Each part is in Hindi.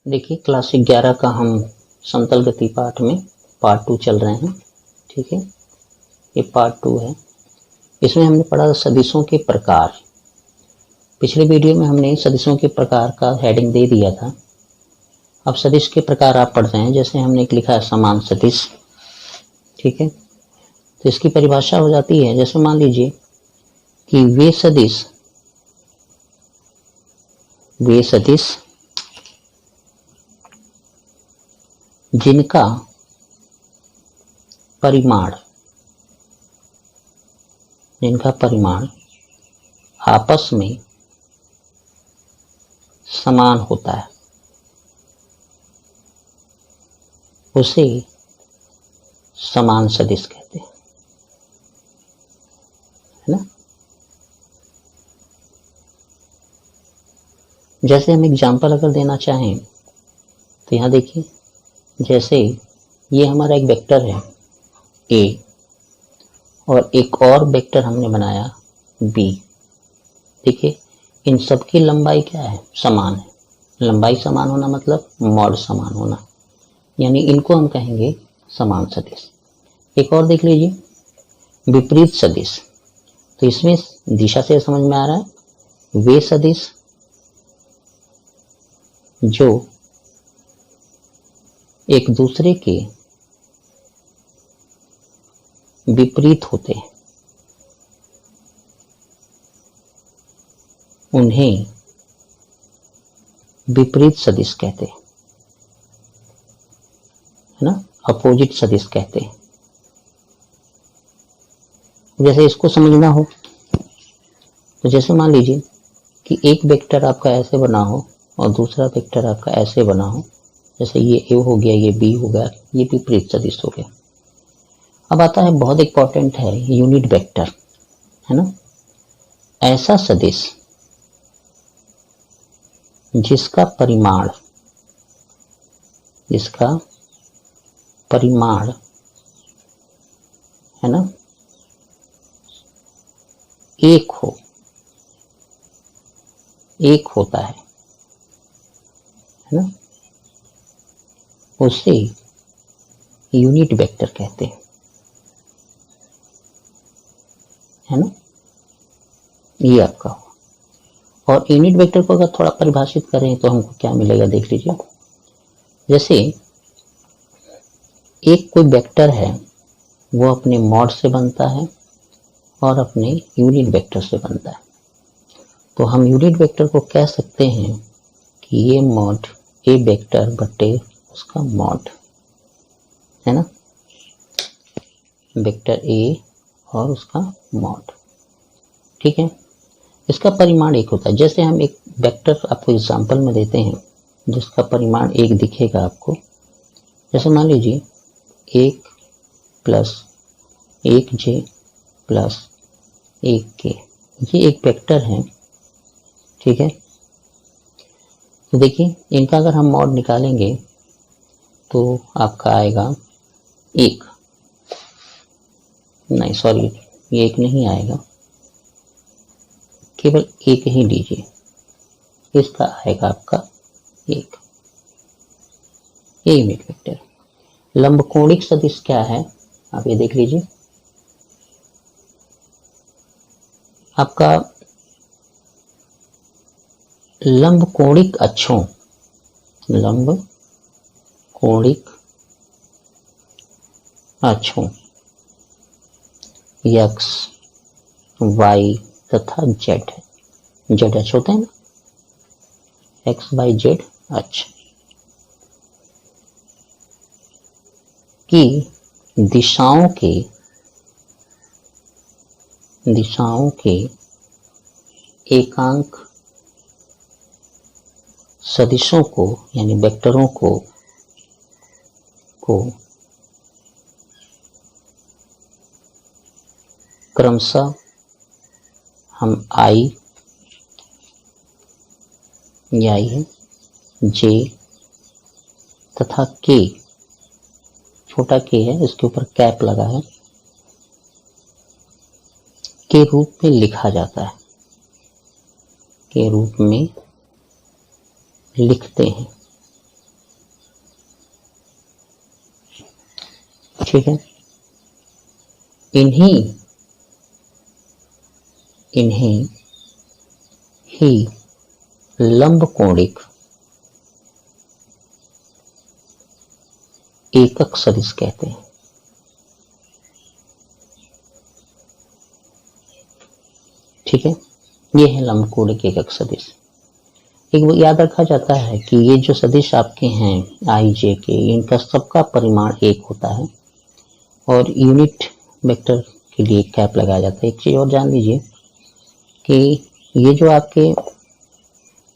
देखिए क्लास 11 का हम समतल गति पाठ में पार्ट 2 चल रहे हैं। ठीक है, ये पार्ट 2 है। इसमें हमने पढ़ा सदिशों के प्रकार। पिछले वीडियो में हमने सदिशों के प्रकार का हेडिंग दे दिया था। अब सदिश के प्रकार आप पढ़ रहे हैं। जैसे हमने एक लिखा है समान सदिश। ठीक है, तो इसकी परिभाषा हो जाती है, जैसे मान लीजिए कि वे सदिश जिनका परिमाण आपस में समान होता है उसे समान सदिश कहते हैं, है ना। जैसे हम एग्जाम्पल अगर देना चाहें तो यहां देखिए, जैसे ये हमारा एक वेक्टर है a और एक और वेक्टर हमने बनाया b। देखिए इन सब की लंबाई क्या है, समान है। लंबाई समान होना मतलब मॉड समान होना, यानी इनको हम कहेंगे समान सदिश। एक और देख लीजिए विपरीत सदिश। तो इसमें दिशा से समझ में आ रहा है, वे सदिश जो एक दूसरे के विपरीत होते हैं उन्हें विपरीत सदिश कहते हैं, है ना, अपोजिट सदिश कहते हैं। जैसे इसको समझना हो तो जैसे मान लीजिए कि एक वेक्टर आपका ऐसे बना हो और दूसरा वेक्टर आपका ऐसे बना हो। जैसे ये ए हो गया, ये बी हो गया, ये विपरीत सदिश हो गया। अब आता है बहुत इंपॉर्टेंट है यूनिट वेक्टर, है ना। ऐसा सदिश जिसका परिमाण है ना एक होता है ना, उसे यूनिट वेक्टर कहते हैं, है ना। ये आपका हो। और यूनिट वेक्टर को अगर थोड़ा परिभाषित करें तो हमको क्या मिलेगा, देख लीजिए। जैसे एक कोई वेक्टर है, वो अपने मॉड से बनता है और अपने यूनिट वेक्टर से बनता है। तो हम यूनिट वेक्टर को कह सकते हैं कि ये मॉड ए वेक्टर बटे उसका मॉड, है ना, वेक्टर ए और उसका मॉड। ठीक है, इसका परिमाण एक होता है। जैसे हम एक वेक्टर आपको एग्जांपल में देते हैं जिसका परिमाण एक दिखेगा आपको। जैसे मान लीजिए 1 + 1j + 1k, ये एक वेक्टर है। ठीक है, तो देखिए इनका अगर हम मॉड निकालेंगे तो आपका आएगा 1, नहीं सॉरी, ये 1 नहीं आएगा, केवल 1 ही लीजिए, इसका आएगा आपका 1। ये यूनिट वेक्टर। लंबकोणिक सदिश क्या है, आप ये देख लीजिए। आपका लंबकोणिक अक्षों x, y तथा z है। z अक्ष होता है ना, x, y, z अक्ष की दिशाओं के एकांक सदिशों को यानी वेक्टरों को क्रमशः हम i है, j तथा k, छोटा k है, इसके ऊपर कैप लगा है, के रूप में लिखा जाता है, के रूप में लिखते हैं। ठीक है। इन्हीं ही लंबकोणिक एकक सदिश कहते हैं। ठीक है, ये है लंबकोणिक एकक सदिश। एक वो याद रखा जाता है कि ये जो सदिश आपके हैं आई जे के, इनका सबका परिमाण एक होता है और यूनिट वेक्टर के लिए कैप लगाया जाता है। एक चीज और जान लीजिए कि ये जो आपके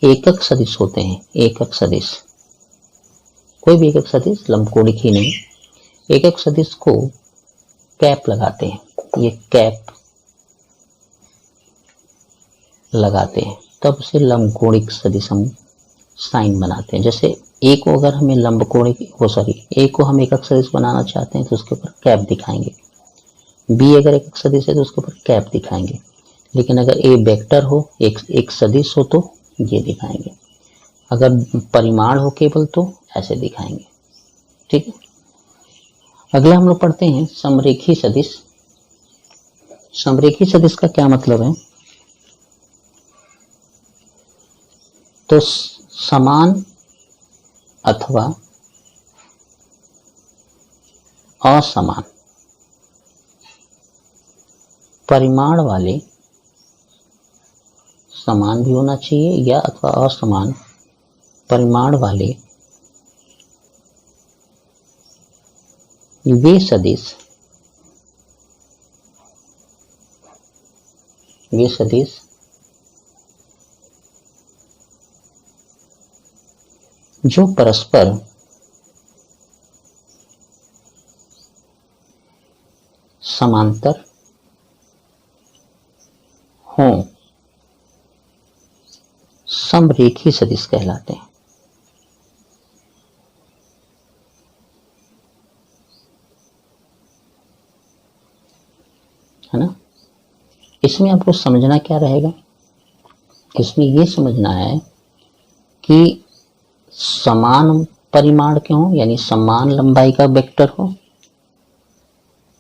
एकक सदिश होते हैं, एकक सदिश, कोई भी एकक सदिश, लंबकोणिक ही नहीं, एकक सदिश को कैप लगाते हैं, ये कैप लगाते हैं तब उसे लंबकोणिक सदिश हम साइन बनाते हैं। जैसे ए को अगर हमें ए को हम एकक सदिश बनाना चाहते हैं तो उसके ऊपर कैप दिखाएंगे, बी अगर एकक सदिश है तो उसके ऊपर कैप दिखाएंगे, लेकिन अगर ए वेक्टर हो, एक सदिश हो तो ये दिखाएंगे, अगर परिमाण हो केवल तो ऐसे दिखाएंगे। ठीक है, अगला हम लोग पढ़ते हैं समरेखी सदिश। समरेखी सदिश का क्या मतलब है? तो समान अथवा असमान परिमाण वाले, समान भी होना चाहिए या अथवा असमान परिमाण वाले वे सदिश जो परस्पर समांतर हों समरेखी सदिश कहलाते हैं। है ना? इसमें आपको समझना क्या रहेगा? इसमें यह समझना है कि समान परिमाण के हों, यानी समान लंबाई का वेक्टर हो।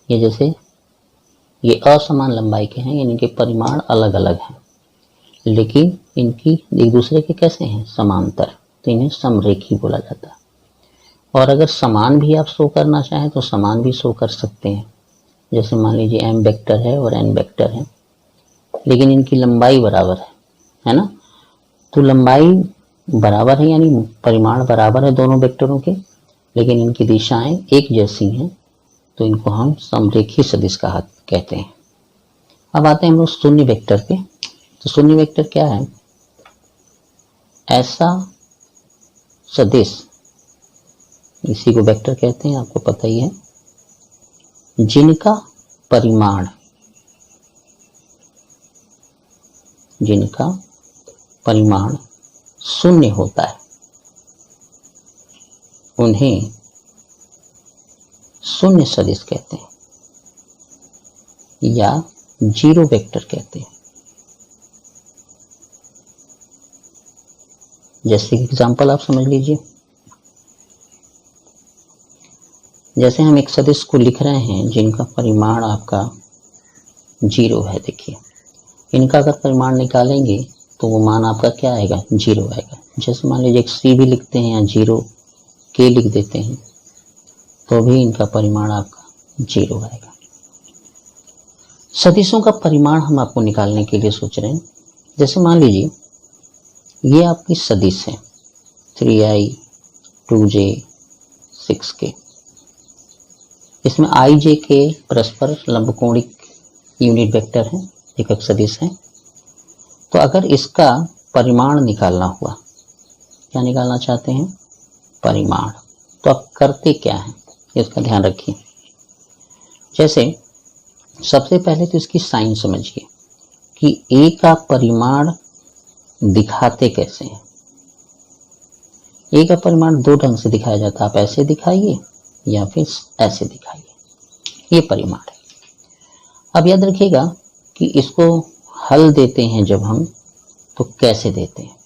ये जैसे ये असमान लंबाई के हैं, यानी कि परिमाण अलग अलग हैं, लेकिन इनकी एक दूसरे के कैसे हैं? समांतर, तो इन्हें समरेखी बोला जाता है। और अगर समान भी आप शो करना चाहें तो समान भी शो कर सकते हैं। जैसे मान लीजिए m वेक्टर है और n वेक्टर है, लेकिन इनकी लंबाई बराबर है ना? तो लंबाई बराबर है यानी परिमाण बराबर है दोनों वेक्टरों के, लेकिन इनकी दिशाएं एक जैसी हैं, तो इनको हम समरेखी सदिश कहते हैं। अब आते हैं हम लोग शून्य वेक्टर पे। तो शून्य वेक्टर क्या है? ऐसा सदिश, इसी को वेक्टर कहते हैं, आपको पता ही है, जिनका परिमाण शून्य होता है, उन्हें शून्य सदिश कहते हैं या जीरो वेक्टर कहते हैं। जैसे एग्जांपल आप समझ लीजिए, जैसे हम एक सदिश को लिख रहे हैं जिनका परिमाण आपका 0 है। देखिए, इनका अगर परिमाण निकालेंगे तो वो मान आपका क्या आएगा? 0 आएगा। जैसे मान लीजिए एक सी भी लिखते हैं या 0 के लिख देते हैं तो भी इनका परिमाण आपका 0 आएगा। सदिशों का परिमाण हम आपको निकालने के लिए सोच रहे हैं। जैसे मान लीजिए ये आपकी सदिश है 3i 2j 6k, इसमें i j के परस्पर लंबकोणिक यूनिट वेक्टर हैं, एकक सदिश है। तो अगर इसका परिमाण निकालना हुआ, क्या निकालना चाहते हैं? परिमाण। तो आप करते क्या हैं इसका ध्यान रखिए। जैसे सबसे पहले तो इसकी साइन समझिए कि ए का परिमाण दिखाते कैसे हैं। ए का परिमाण दो ढंग से दिखाया जाता है, आप ऐसे दिखाइए या फिर ऐसे दिखाइए, ये परिमाण है। अब याद रखिएगा कि इसको हल देते हैं जब हम, तो कैसे देते हैं।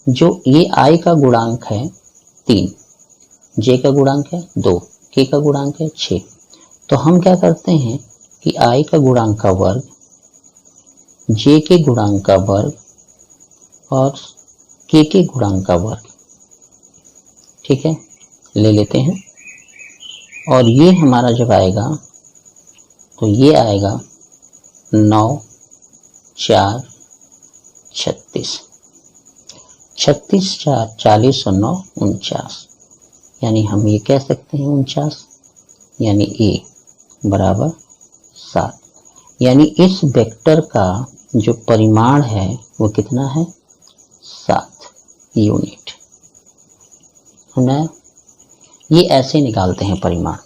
जो ये i का गुणांक है 3, j का गुणांक है 2, k का गुणांक है 6, तो हम क्या करते हैं कि I का गुणांक का वर्ग, J के गुणांक का वर्ग और K के गुणांक का वर्ग, ठीक है, ले लेते हैं। और ये हमारा जब आएगा तो ये आएगा 9, 4, 36, 36, 4, 40 और 9, 49, यानी हम ये कह सकते हैं 49, यानी A बराबर 7। यानी इस वेक्टर का जो परिमाण है वो कितना है? 7 यूनिट। ये ऐसे निकालते हैं परिमाण।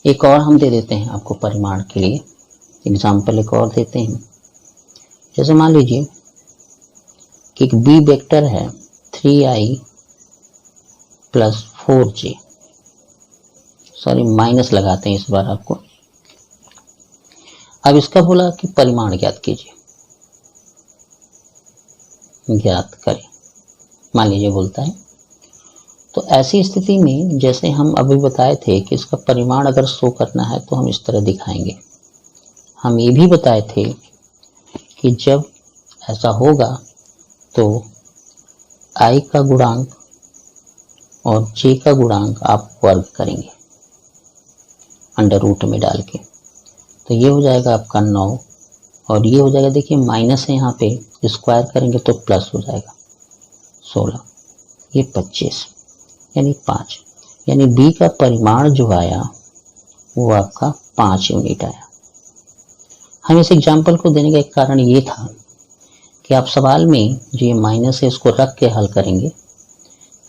एक और हम दे देते हैं आपको परिमाण के लिए, एग्जाम्पल एक और देते हैं। जैसे मान लीजिए कि एक बी वेक्टर है 3i plus 4j, sorry minus लगाते हैं इस बार आपको। अब इसका बोला कि परिमाण ज्ञात कीजिए, ज्ञात करें, मान लीजिए बोलता है। तो ऐसी स्थिति में जैसे हम अभी बताए थे कि इसका परिमाण अगर शो करना है तो हम इस तरह दिखाएंगे। हम ये भी बताए थे कि जब ऐसा होगा तो I का गुणांक और J का गुणांक आप वर्ग करेंगे अंडर रूट में डाल के, तो ये हो जाएगा आपका 9 और ये हो जाएगा, देखिए माइनस है यहाँ पे, स्क्वायर करेंगे तो प्लस हो जाएगा 16, ये 25, यानी 5, यानी B का परिमाण जो आया वो आपका 5 यूनिट आया। हम इस एग्जाम्पल को देने का एक कारण ये था कि आप सवाल में जो ये माइनस है इसको रख के हल करेंगे,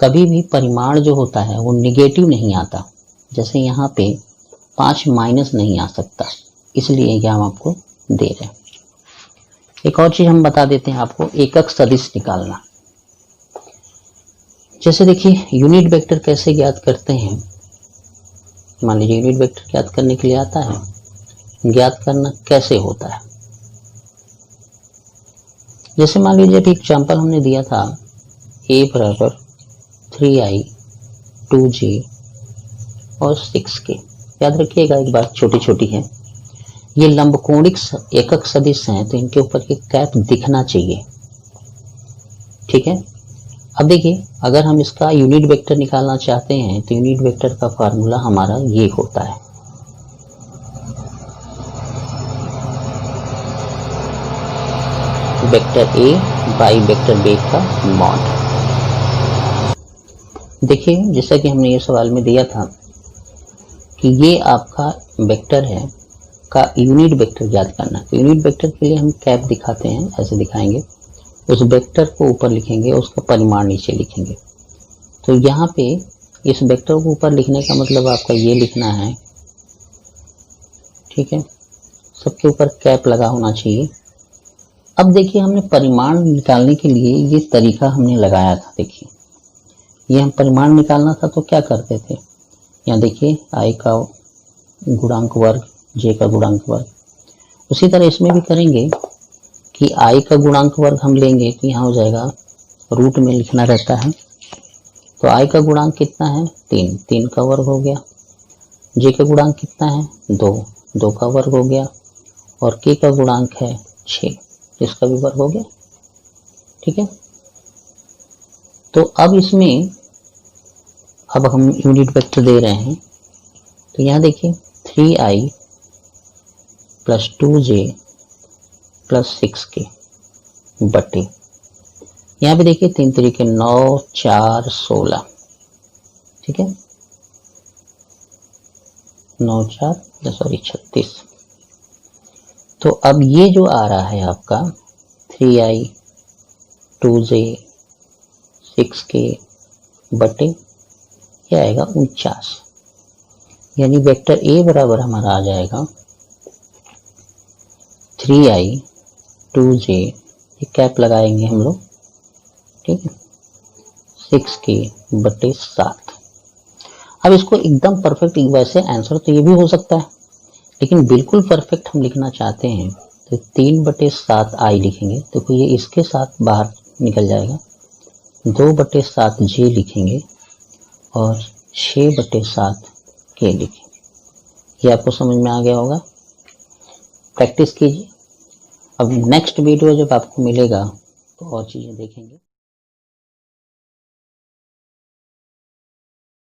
कभी भी परिमाण जो होता है वो निगेटिव नहीं आता। जैसे यहाँ पे 5 माइनस नहीं आ सकता, इसलिए ये हम आपको दे रहे हैं। एक और चीज हम बता देते हैं आपको, एकक सदिश निकालना। जैसे देखिए यूनिट वेक्टर कैसे ज्ञात करते हैं। मान लीजिए यूनिट वेक्टर ज्ञात करने के लिए आता है, ज्ञात करना कैसे होता है। जैसे मान लीजिए अभी एग्जाम्पल हमने दिया था A बराबर 3i 2j और 6k। याद रखिएगा एक बात छोटी छोटी है, ये लंबकोणिक एकक सदिश हैं तो इनके ऊपर एक कैप दिखना चाहिए, ठीक है। अब देखिए अगर हम इसका यूनिट वेक्टर निकालना चाहते हैं तो यूनिट वेक्टर का फार्मूला हमारा ये होता है, vector A by vector B का मॉड। देखिए जैसा कि हमने ये सवाल में दिया था कि ये आपका वेक्टर है का यूनिट वेक्टर ज्ञात करना है। तो यूनिट वेक्टर के लिए हम कैप दिखाते हैं, ऐसे दिखाएंगे, उस वेक्टर को ऊपर लिखेंगे, उसका परिमाण नीचे लिखेंगे। तो यहाँ पे इस वेक्टर को ऊपर लिखने का मतलब आपका ये लिखना है, ठीक है, सबके ऊपर कैप लगा होना चाहिए। अब देखिए हमने परिमाण निकालने के लिए ये तरीका हमने लगाया था। देखिए ये हम परिमाण निकालना था तो क्या करते थे, यहाँ देखिए I का गुणांक वर्ग, J का गुणांक वर्ग, उसी तरह इसमें भी करेंगे कि I का गुणांक वर्ग हम लेंगे तो यहाँ हो जाएगा, रूट में लिखना रहता है, तो I का गुणांक कितना है 3, 3 का वर्ग हो गया। J का गुणांक कितना है 2, 2 का वर्ग हो गया। और K का गुणांक है 6, इसका भी वर्ग हो गया, ठीक है। तो अब इसमें अब हम यूनिट वेक्टर दे रहे हैं, तो यहाँ देखिए 3i plus 2j plus 6k बटे, यहाँ पे देखिए 3 तरीके 9, 4, 16, ठीक है, 9, 4 सॉरी 36। तो अब ये जो आ रहा है आपका 3i 2j 6k बटे ये आएगा 49, यानी वेक्टर A बराबर हमारा आ जाएगा 3i 2j, ये कैप लगाएंगे हम लोग, ठीक है, 6k बटे 7। अब इसको एकदम परफेक्ट, वैसे आंसर तो ये भी हो सकता है, लेकिन बिल्कुल परफेक्ट हम लिखना चाहते हैं तो 3 बटे 7 i लिखेंगे, तो ये इसके साथ बाहर निकल जाएगा, 2 बटे 7 j लिखेंगे और 6 बटे 7 k लिखेंगे। ये आपको समझ में आ गया होगा। प्रैक्टिस कीजिए। अब नेक्स्ट वीडियो जब आपको मिलेगा तो और चीज़ें देखेंगे।